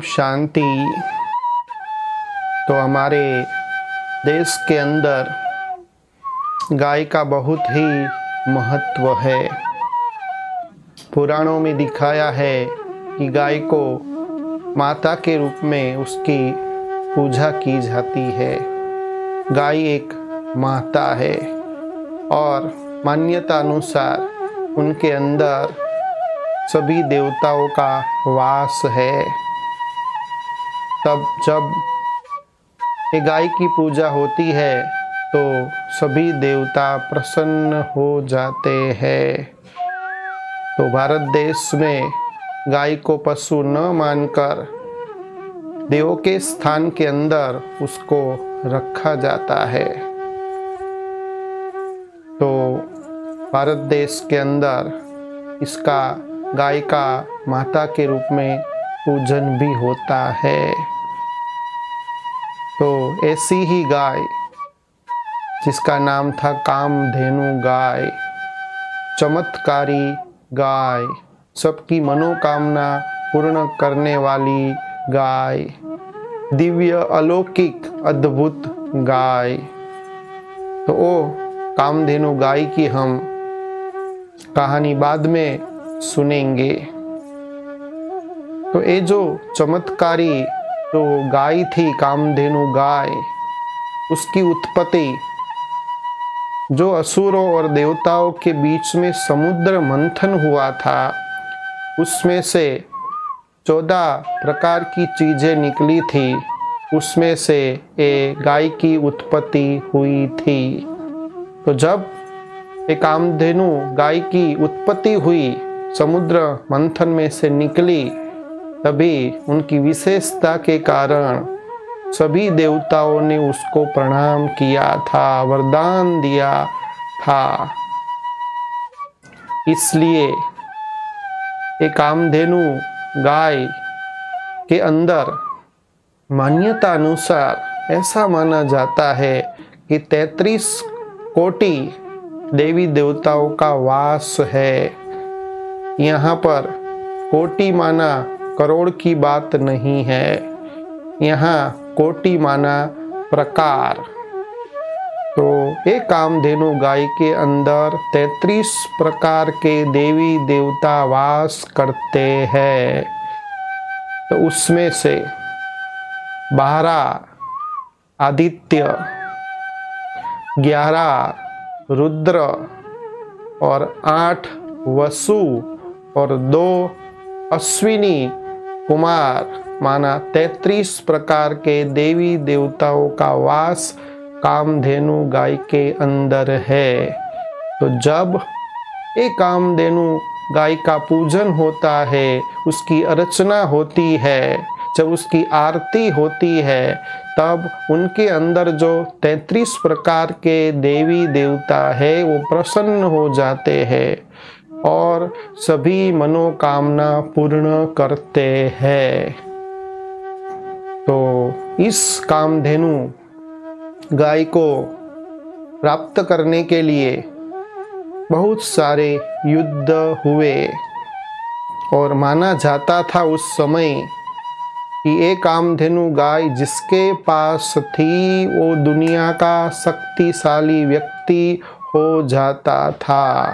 शांति। तो हमारे देश के अंदर गाय का बहुत ही महत्व है। पुराणों में दिखाया है कि गाय को माता के रूप में उसकी पूजा की जाती है। गाय एक माता है और मान्यता अनुसार उनके अंदर सभी देवताओं का वास है। तब जब ये गाय की पूजा होती है तो सभी देवता प्रसन्न हो जाते हैं। तो भारत देश में गाय को पशु न मानकर देवों के स्थान के अंदर उसको रखा जाता है। तो भारत देश के अंदर इसका गाय का माता के रूप में पूजन भी होता है। तो ऐसी ही गाय जिसका नाम था कामधेनु गाय, चमत्कारी गाय, सबकी मनोकामना पूर्ण करने वाली गाय, दिव्य अलौकिक अद्भुत गाय। तो वो कामधेनु गाय की हम कहानी बाद में सुनेंगे। तो ये जो चमत्कारी जो गाय थी कामधेनु गाय, उसकी उत्पत्ति जो असुरों और देवताओं के बीच में समुद्र मंथन हुआ था, उसमें से 14 प्रकार की चीजें निकली थी। उसमें से ये गाय की उत्पत्ति हुई थी। तो जब ये कामधेनु गाय की उत्पत्ति हुई, समुद्र मंथन में से निकली, तभी उनकी विशेषता के कारण सभी देवताओं ने उसको प्रणाम किया था, वरदान दिया था। इसलिए ये कामधेनु गाय के अंदर मान्यता अनुसार ऐसा माना जाता है कि 33 कोटि देवी देवताओं का वास है। यहाँ पर कोटि माना करोड़ की बात नहीं है, यहाँ कोटि माना प्रकार। तो एक कामधेनु गाय के अंदर 33 प्रकार के देवी देवता वास करते हैं। तो उसमें से 12 आदित्य, 11 रुद्र और 8 वसु और 2 अश्विनी कुमार माना 33 प्रकार के देवी देवताओं का वास कामधेनु गाय के अंदर है। तो जब एक कामधेनु गाय का पूजन होता है, उसकी अर्चना होती है, जब उसकी आरती होती है, तब उनके अंदर जो 33 प्रकार के देवी देवता है वो प्रसन्न हो जाते हैं और सभी मनोकामना पूर्ण करते हैं। तो इस कामधेनु गाय को प्राप्त करने के लिए बहुत सारे युद्ध हुए और माना जाता था उस समय कि एक कामधेनु गाय जिसके पास थी वो दुनिया का शक्तिशाली व्यक्ति हो जाता था।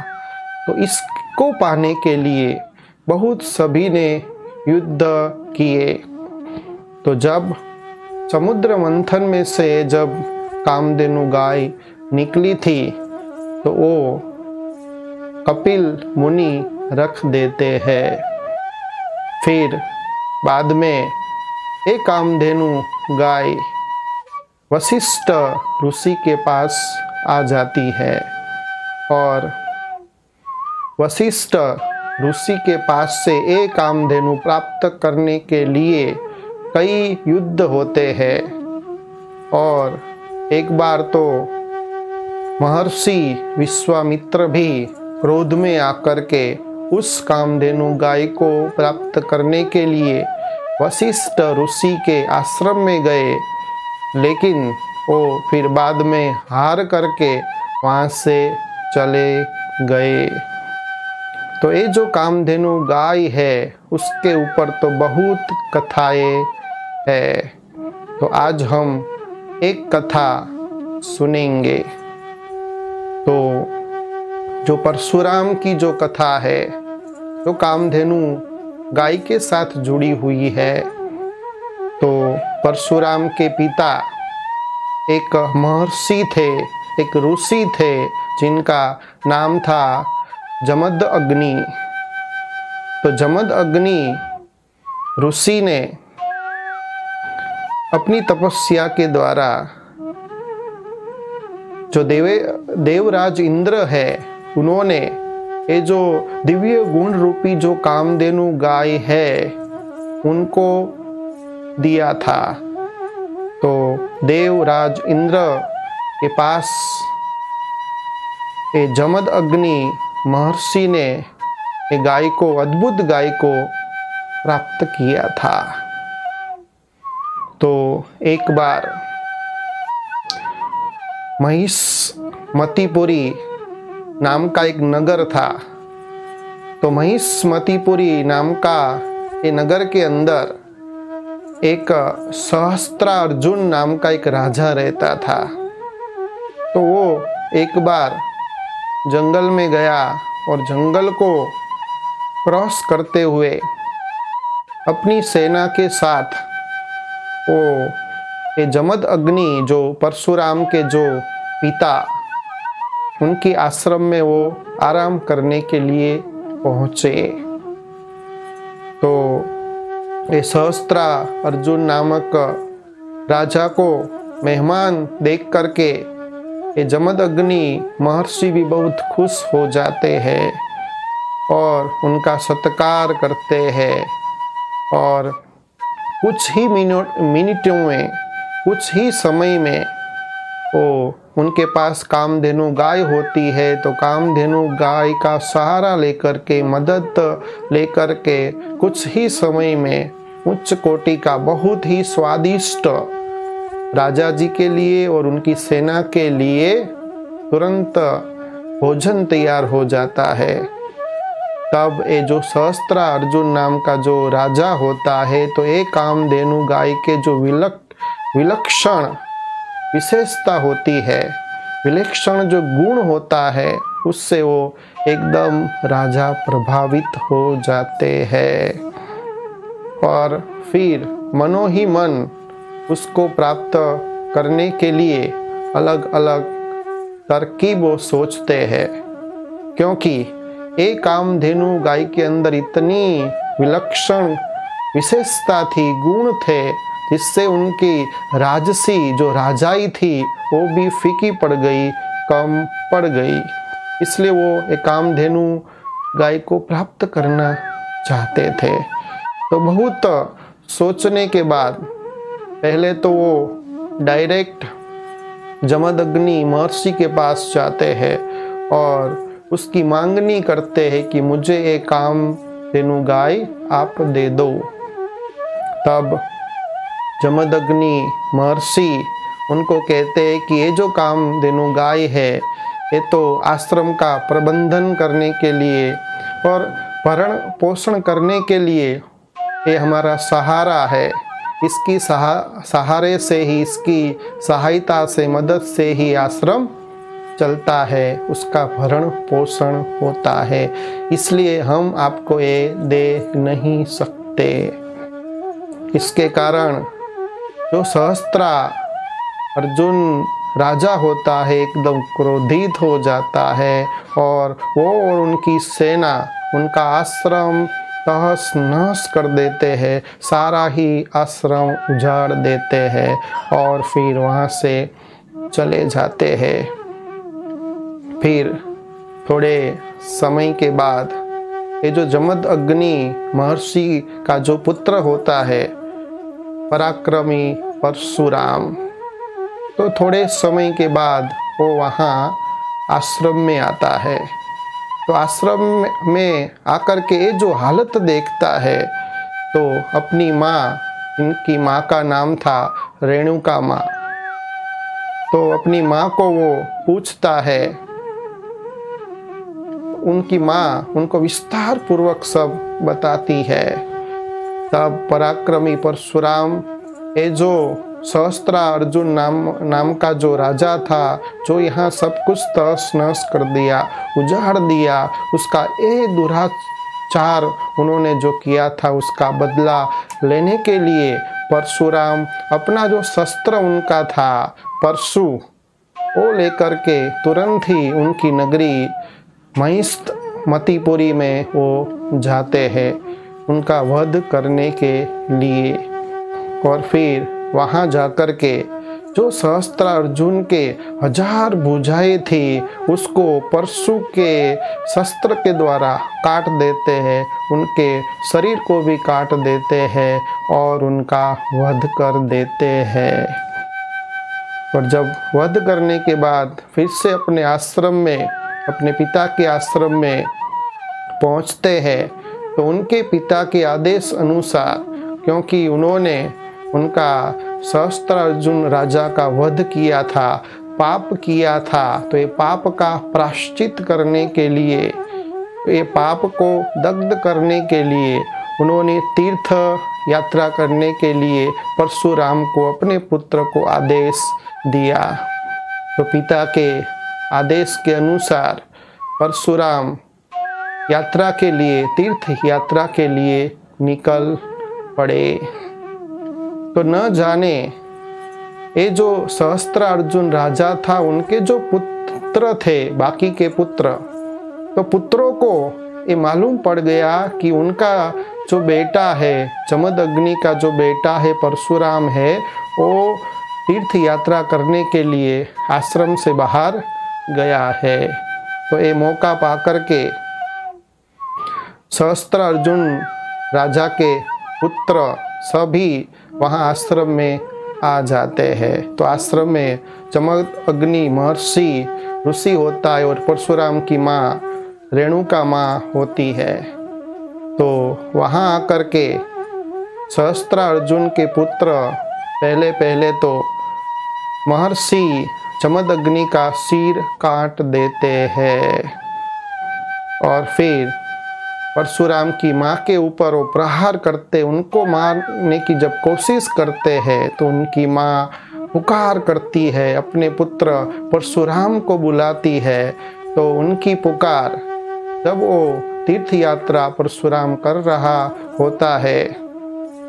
तो इसको पाने के लिए बहुत सभी ने युद्ध किए। तो जब समुद्र मंथन में से जब कामधेनु गाय निकली थी तो वो कपिल मुनि रख देते हैं। फिर बाद में एक कामधेनु गाय वशिष्ठ ऋषि के पास आ जाती है और वशिष्ठ ऋषि के पास से एक कामधेनु प्राप्त करने के लिए कई युद्ध होते हैं। और एक बार तो महर्षि विश्वामित्र भी क्रोध में आकर के उस कामधेनु गाय को प्राप्त करने के लिए वशिष्ठ ऋषि के आश्रम में गए, लेकिन वो फिर बाद में हार करके वहाँ से चले गए। तो ये जो कामधेनु गाय है उसके ऊपर तो बहुत कथाएं है। तो आज हम एक कथा सुनेंगे। तो जो परशुराम की जो कथा है, जो कामधेनु गाय के साथ जुड़ी हुई है। तो परशुराम के पिता एक महर्षि थे, एक ऋषि थे, जिनका नाम था जमद अग्नि। तो जमद अग्नि ऋषि ने अपनी तपस्या के द्वारा जो देवराज इंद्र है, उन्होंने ये जो दिव्य गुण रूपी जो कामधेनु गाय है उनको दिया था। तो देवराज इंद्र के पास ये जमद अग्नि महर्षि ने ये गाय को, अद्भुत गाय को प्राप्त किया था। तो एक बार महिष्मतिपुरी नाम का एक नगर था। तो महिष्मतिपुरी नाम का ये नगर के अंदर एक सहस्त्रार्जुन नाम का एक राजा रहता था। तो वो एक बार जंगल में गया और जंगल को क्रॉस करते हुए अपनी सेना के साथ वो ये जमद अग्नि जो परशुराम के जो पिता, उनके आश्रम में वो आराम करने के लिए पहुंचे। तो ये सहस्त्रा अर्जुन नामक राजा को मेहमान देख करके ये जमद अग्नि महर्षि भी बहुत खुश हो जाते हैं और उनका सत्कार करते हैं। और कुछ ही मिनटों में, कुछ ही समय में वो उनके पास कामधेनु गाय होती है। तो कामधेनु गाय का सहारा लेकर के, मदद लेकर के कुछ ही समय में उच्च कोटि का बहुत ही स्वादिष्ट राजा जी के लिए और उनकी सेना के लिए तुरंत भोजन तैयार हो जाता है। तब ये जो सहस्त्रा अर्जुन नाम का जो राजा होता है, तो एक कामधेनु गाय के जो विलक्षण विशेषता होती है, विलक्षण जो गुण होता है, उससे वो एकदम राजा प्रभावित हो जाते हैं और फिर मनो ही मन उसको प्राप्त करने के लिए अलग अलग तरकीब वो सोचते हैं। क्योंकि एक कामधेनु गाय के अंदर इतनी विलक्षण विशेषता थी, गुण थे, जिससे उनकी राजसी जो राजाई थी वो भी फीकी पड़ गई, कम पड़ गई। इसलिए वो एक कामधेनु गाय को प्राप्त करना चाहते थे। तो बहुत सोचने के बाद पहले तो वो डायरेक्ट जमद अग्नि महर्षि के पास जाते हैं और उसकी मांगनी करते हैं कि मुझे एक कामधेनु गाय आप दे दो। तब जमद अग्नि महर्षि उनको कहते हैं कि ये जो कामधेनु गाय है, ये तो आश्रम का प्रबंधन करने के लिए और भरण पोषण करने के लिए ये हमारा सहारा है। इसकी सहारे से ही, इसकी सहायता से, मदद से ही आश्रम चलता है, उसका भरण पोषण होता है। इसलिए हम आपको ये दे नहीं सकते। इसके कारण जो सहस्त्रा अर्जुन राजा होता है एकदम क्रोधित हो जाता है और वो और उनकी सेना उनका आश्रम तहस नहस कर देते हैं, सारा ही आश्रम उजाड़ देते हैं और फिर वहाँ से चले जाते हैं। फिर थोड़े समय के बाद ये जो जमद अग्नि महर्षि का जो पुत्र होता है, पराक्रमी परशुराम, तो थोड़े समय के बाद वो वहाँ आश्रम में आता है। तो आश्रम में आकर के ये जो हालत देखता है, तो अपनी माँ, इनकी माँ का नाम था रेणुका माँ, तो अपनी माँ को वो पूछता है, उनकी माँ उनको विस्तार पूर्वक सब बताती है। तब पराक्रमी परशुराम ये जो सहस्त्र अर्जुन नाम का जो राजा था, जो यहाँ सब कुछ तहस नहस कर दिया, उजाड़ दिया, उसका ये दुराचार उन्होंने जो किया था उसका बदला लेने के लिए परशुराम अपना जो शस्त्र उनका था परशु, वो लेकर के तुरंत ही उनकी नगरी महिष्मतीपुरी में वो जाते हैं उनका वध करने के लिए। और फिर वहाँ जाकर के जो सहस्त्र अर्जुन के 1000 भुजाएं थी उसको परशु के शस्त्र के द्वारा काट देते हैं, उनके शरीर को भी काट देते हैं और उनका वध कर देते हैं। और जब वध करने के बाद फिर से अपने आश्रम में, अपने पिता के आश्रम में पहुंचते हैं तो उनके पिता के आदेश अनुसार, क्योंकि उन्होंने उनका सहस्त्र अर्जुन राजा का वध किया था, पाप किया था, तो ये पाप का प्रायश्चित करने के लिए, ये पाप को दग्ध करने के लिए उन्होंने तीर्थ यात्रा करने के लिए परशुराम को, अपने पुत्र को आदेश दिया। तो पिता के आदेश के अनुसार परशुराम यात्रा के लिए, तीर्थ यात्रा के लिए निकल पड़े। तो न जाने ये जो सहस्त्र अर्जुन राजा था उनके जो पुत्र थे, बाकी के पुत्र, तो पुत्रों को ये मालूम पड़ गया कि उनका जो बेटा है, जमदग्नि का जो बेटा है परशुराम है, वो तीर्थ यात्रा करने के लिए आश्रम से बाहर गया है। तो ये मौका पाकर के सहस्त्र अर्जुन राजा के पुत्र सभी वहाँ आश्रम में आ जाते हैं। तो आश्रम में जमदग्नि महर्षि ऋषि होता है और परशुराम की माँ रेणुका माँ होती है। तो वहाँ आकर के सहस्त्र अर्जुन के पुत्र पहले तो महर्षि जमदग्नि का सिर काट देते हैं और फिर परशुराम की माँ के ऊपर वो प्रहार करते, उनको मारने की जब कोशिश करते हैं तो उनकी माँ पुकार करती है, अपने पुत्र परशुराम को बुलाती है। तो उनकी पुकार, जब वो तीर्थ यात्रा परशुराम कर रहा होता है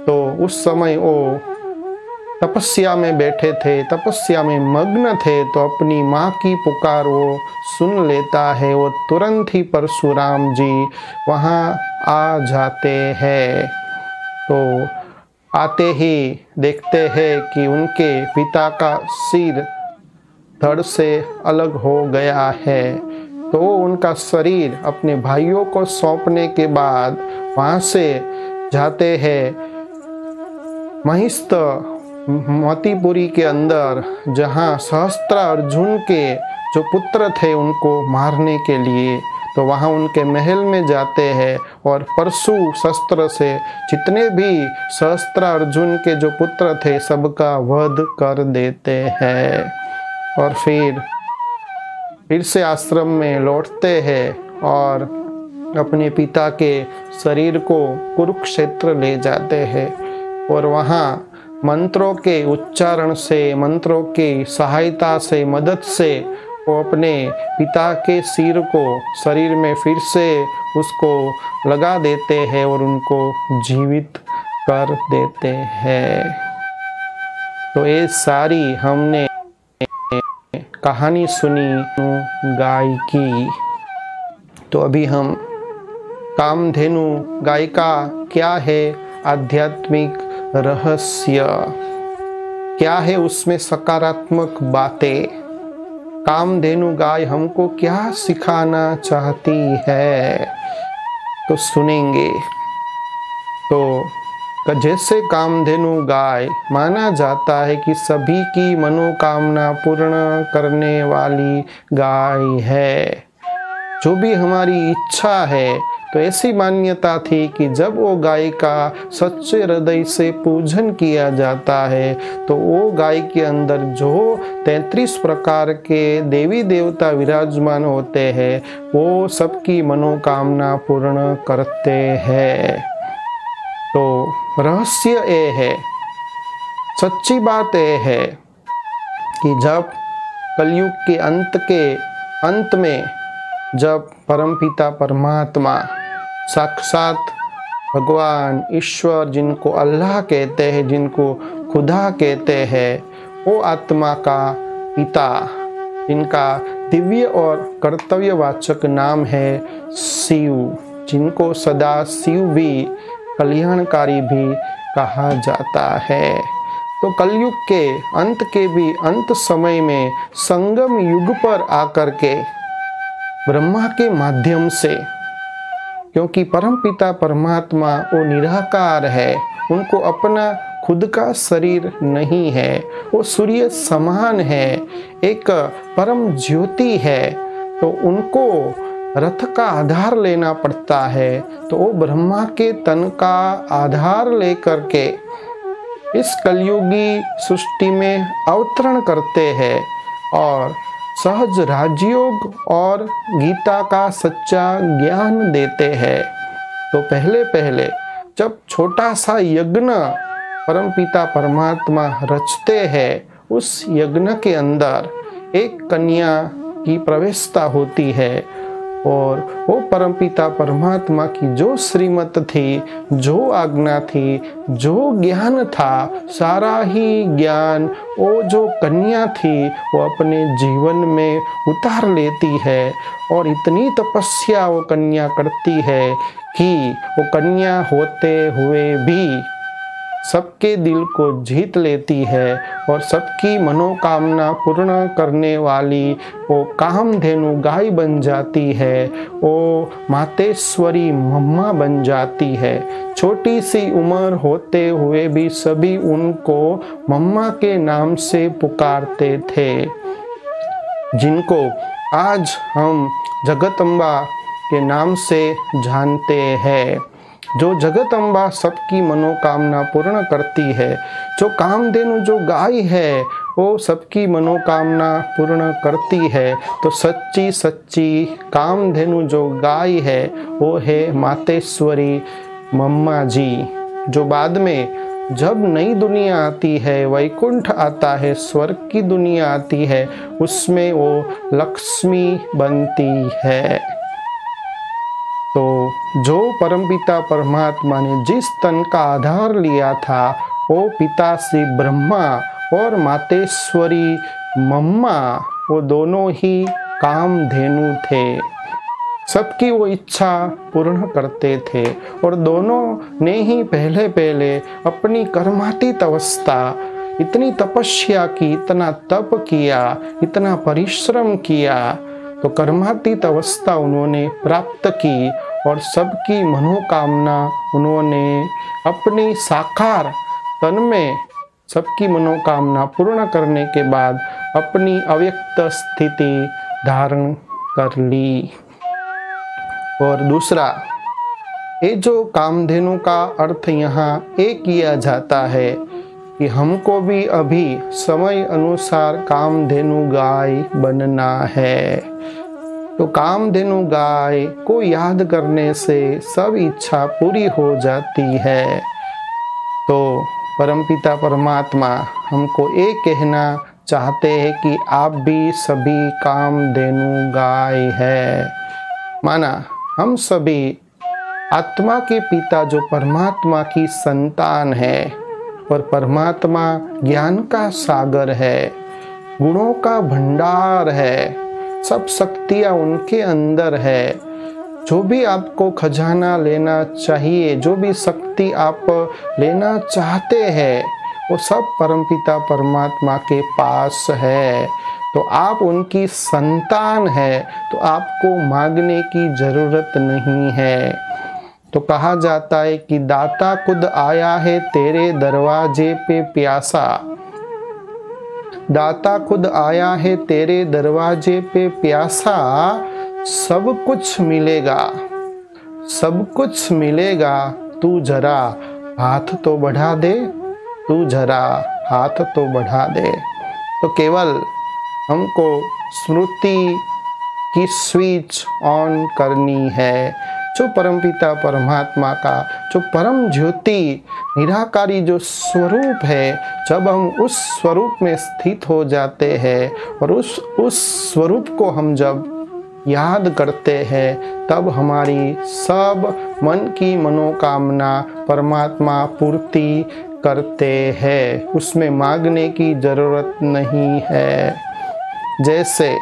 तो उस समय वो तपस्या में बैठे थे, तपस्या में मग्न थे, तो अपनी माँ की पुकार वो सुन लेता है। वो तुरंत ही परशुराम जी वहाँ आ जाते हैं। तो आते ही देखते हैं कि उनके पिता का सिर धड़ से अलग हो गया है। तो उनका शरीर अपने भाइयों को सौंपने के बाद वहाँ से जाते हैं महिष्मतीपुरी के अंदर, जहाँ सहस्त्र अर्जुन के जो पुत्र थे उनको मारने के लिए। तो वहाँ उनके महल में जाते हैं और परशु शस्त्र से जितने भी सहस्त्र अर्जुन के जो पुत्र थे सबका वध कर देते हैं। और फिर से आश्रम में लौटते हैं और अपने पिता के शरीर को कुरुक्षेत्र ले जाते हैं और वहाँ मंत्रों के उच्चारण से, मंत्रों की सहायता से, मदद से वो अपने पिता के सिर को शरीर में फिर से उसको लगा देते हैं और उनको जीवित कर देते हैं। तो ये सारी हमने कहानी सुनी गाय की। तो अभी हम कामधेनु गाय का क्या है आध्यात्मिक रहस्य, क्या है उसमें सकारात्मक बातें, कामधेनु गाय हमको क्या सिखाना चाहती है, तो सुनेंगे। तो जैसे कामधेनु गाय माना जाता है कि सभी की मनोकामना पूर्ण करने वाली गाय है। जो भी हमारी इच्छा है तो ऐसी मान्यता थी कि जब वो गाय का सच्चे हृदय से पूजन किया जाता है तो वो गाय के अंदर जो 33 प्रकार के देवी देवता विराजमान होते हैं वो सबकी मनोकामना पूर्ण करते हैं। तो रहस्य ये है, सच्ची बात ये है कि जब कलयुग के अंत में जब परमपिता परमात्मा साक्षात भगवान ईश्वर, जिनको अल्लाह कहते हैं, जिनको खुदा कहते हैं, वो आत्मा का पिता, जिनका दिव्य और कर्तव्यवाचक नाम है शिव, जिनको सदा शिव भी, कल्याणकारी भी कहा जाता है। तो कलयुग के भी अंत समय में संगम युग पर आकर के ब्रह्मा के माध्यम से, क्योंकि परमपिता परमात्मा वो निराकार है, उनको अपना खुद का शरीर नहीं है, वो सूर्य समान है, एक परम ज्योति है, तो उनको रथ का आधार लेना पड़ता है। तो वो ब्रह्मा के तन का आधार लेकर के इस कलयुगी सृष्टि में अवतरण करते हैं और सहज राजयोग और गीता का सच्चा ज्ञान देते हैं। तो पहले जब छोटा सा यज्ञ परमपिता परमात्मा रचते हैं, उस यज्ञ के अंदर एक कन्या की प्रवेशता होती है और वो परमपिता परमात्मा की जो श्रीमत थी, जो आज्ञा थी, जो ज्ञान था, सारा ही ज्ञान वो जो कन्या थी वो अपने जीवन में उतार लेती है और इतनी तपस्या वो कन्या करती है कि वो कन्या होते हुए भी सबके दिल को जीत लेती है और सबकी मनोकामना पूर्ण करने वाली वो कामधेनु गाय बन जाती है, वो मातेश्वरी मम्मा बन जाती है। छोटी सी उम्र होते हुए भी सभी उनको मम्मा के नाम से पुकारते थे, जिनको आज हम जगदम्बा के नाम से जानते हैं। जो जगदम्बा सबकी मनोकामना पूर्ण करती है, जो कामधेनु जो गाय है वो सबकी मनोकामना पूर्ण करती है। तो सच्ची कामधेनु जो गाय है वो है मातेश्वरी मम्मा जी, जो बाद में जब नई दुनिया आती है, वैकुंठ आता है, स्वर्ग की दुनिया आती है, उसमें वो लक्ष्मी बनती है। तो जो परमपिता परमात्मा ने जिस तन का आधार लिया था वो पिता श्री ब्रह्मा और मातेश्वरी मम्मा, वो दोनों ही कामधेनु थे, सबकी वो इच्छा पूर्ण करते थे और दोनों ने ही पहले अपनी कर्मातीत अवस्था, इतनी तपस्या की, इतना तप किया, इतना परिश्रम किया, तो कर्मातीत अवस्था उन्होंने प्राप्त की और सबकी मनोकामना उन्होंने अपनी साकार तन में सबकी मनोकामना पूर्ण करने के बाद अपनी अव्यक्त स्थिति धारण कर ली। और दूसरा, ये जो कामधेनु का अर्थ यहाँ एक किया जाता है कि हमको भी अभी समय अनुसार कामधेनु गाय बनना है। तो कामधेनु गाय को याद करने से सब इच्छा पूरी हो जाती है। तो परमपिता परमात्मा हमको ये कहना चाहते हैं कि आप भी सभी कामधेनु गाय है। माना हम सभी आत्मा के पिता जो परमात्मा की संतान है और परमात्मा ज्ञान का सागर है, गुणों का भंडार है, सब शक्तियाँ उनके अंदर है। जो भी आपको खजाना लेना चाहिए, जो भी शक्ति आप लेना चाहते हैं, वो सब परमपिता परमात्मा के पास है। तो आप उनकी संतान है, तो आपको मांगने की जरूरत नहीं है। तो कहा जाता है कि दाता खुद आया है तेरे दरवाजे पे प्यासा, दाता खुद आया है तेरे दरवाजे पे प्यासा, सब कुछ मिलेगा, सब कुछ मिलेगा, तू जरा हाथ तो बढ़ा दे, तू जरा हाथ तो बढ़ा दे। तो केवल हमको स्मृति की स्विच ऑन करनी है। जो परमपिता परमात्मा का जो परम ज्योति निराकारी जो स्वरूप है, जब हम उस स्वरूप में स्थित हो जाते हैं और उस स्वरूप को हम जब याद करते हैं, तब हमारी सब मन की मनोकामना परमात्मा पूर्ति करते हैं। उसमें मांगने की जरूरत नहीं है। जैसे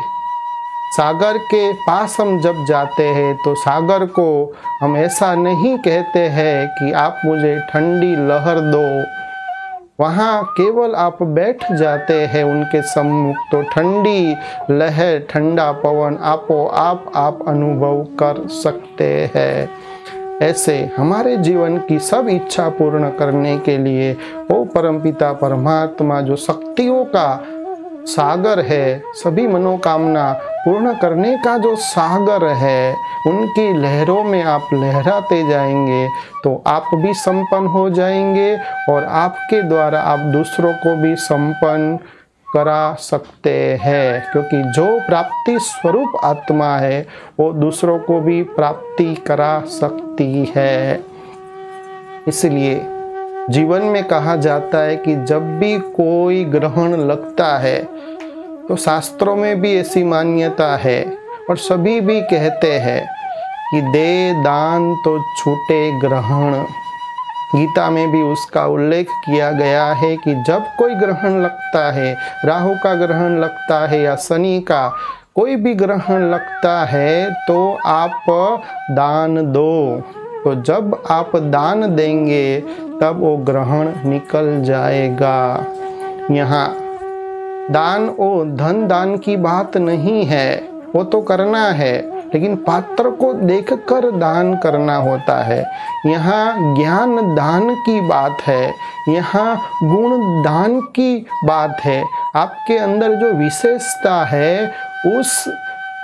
सागर के पास हम जब जाते हैं तो सागर को हम ऐसा नहीं कहते हैं कि आप मुझे ठंडी लहर दो। वहाँ केवल आप बैठ जाते हैं उनके सम्मुख, तो ठंडी लहर ठंडा पवन आप अनुभव कर सकते हैं। ऐसे हमारे जीवन की सब इच्छा पूर्ण करने के लिए वो परमपिता परमात्मा जो शक्तियों का सागर है, सभी मनोकामना पूर्ण करने का जो सागर है, उनकी लहरों में आप लहराते जाएंगे तो आप भी संपन्न हो जाएंगे और आपके द्वारा आप दूसरों को भी संपन्न करा सकते हैं। क्योंकि जो प्राप्ति स्वरूप आत्मा है वो दूसरों को भी प्राप्ति करा सकती है। इसलिए जीवन में कहा जाता है कि जब भी कोई ग्रहण लगता है, तो शास्त्रों में भी ऐसी मान्यता है और सभी भी कहते हैं कि दे दान तो छूटे ग्रहण। गीता में भी उसका उल्लेख किया गया है कि जब कोई ग्रहण लगता है, राहु का ग्रहण लगता है या शनि का कोई भी ग्रहण लगता है, तो आप दान दो। तो जब आप दान देंगे तब वो ग्रहण निकल जाएगा। यहाँ दान और धन दान की बात नहीं है, वो तो करना है, लेकिन पात्र को देखकर दान करना होता है। यहाँ ज्ञान दान की बात है, यहाँ गुण दान की बात है। आपके अंदर जो विशेषता है, उस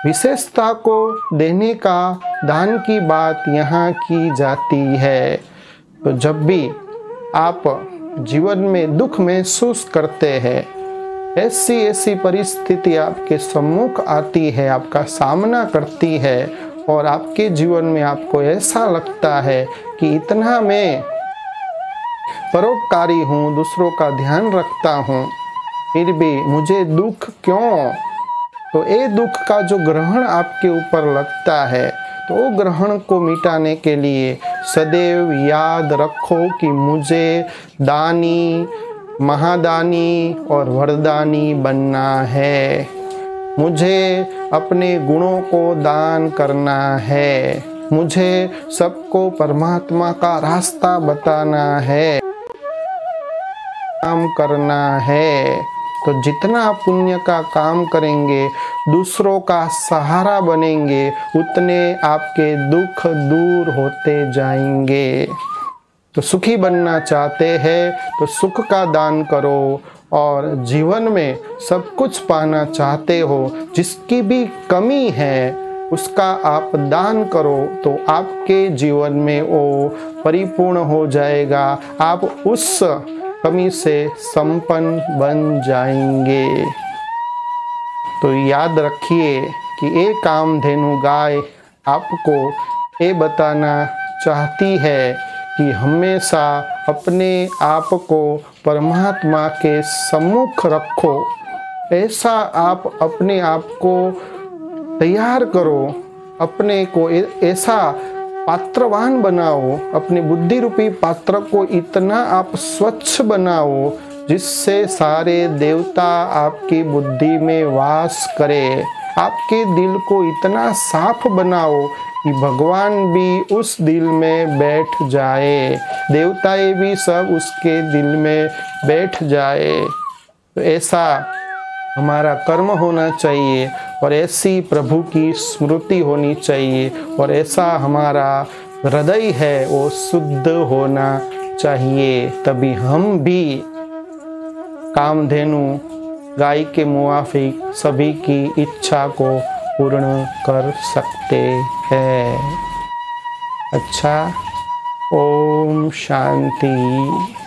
विशेषता को देने का दान की बात यहाँ की जाती है। तो जब भी आप जीवन में दुख महसूस करते हैं, ऐसी परिस्थिति आपके सम्मुख आती है, आपका सामना करती है और आपके जीवन में आपको ऐसा लगता है कि इतना मैं परोपकारी हूँ, दूसरों का ध्यान रखता हूँ, फिर भी मुझे दुख क्यों? तो ये दुख का जो ग्रहण आपके ऊपर लगता है, तो वो ग्रहण को मिटाने के लिए सदैव याद रखो कि मुझे दानी, महादानी और वरदानी बनना है। मुझे अपने गुणों को दान करना है। मुझे सबको परमात्मा का रास्ता बताना है, काम करना है। तो जितना पुण्य का काम करेंगे, दूसरों का सहारा बनेंगे, उतने आपके दुख दूर होते जाएंगे। तो सुखी बनना चाहते हैं तो सुख का दान करो, और जीवन में सब कुछ पाना चाहते हो, जिसकी भी कमी है उसका आप दान करो, तो आपके जीवन में वो परिपूर्ण हो जाएगा। आप उस कमी से संपन्न बन जाएंगे। तो याद रखिए कि ये कामधेनु गाय आपको ये बताना चाहती है कि हमेशा अपने आप को परमात्मा के सम्मुख रखो। ऐसा आप अपने आप को तैयार करो, अपने को ऐसा पात्रवान बनाओ, अपने बुद्धि रूपी पात्र को इतना आप स्वच्छ बनाओ जिससे सारे देवता आपकी बुद्धि में वास करे। आपके दिल को इतना साफ बनाओ कि भगवान भी उस दिल में बैठ जाए, देवताएं भी सब उसके दिल में बैठ जाए। तो ऐसा हमारा कर्म होना चाहिए और ऐसी प्रभु की स्मृति होनी चाहिए, और ऐसा हमारा हृदय है वो शुद्ध होना चाहिए। तभी हम भी कामधेनु गाय के मुआफिक सभी की इच्छा को पूर्ण कर सकते हैं। अच्छा, ओम शांति।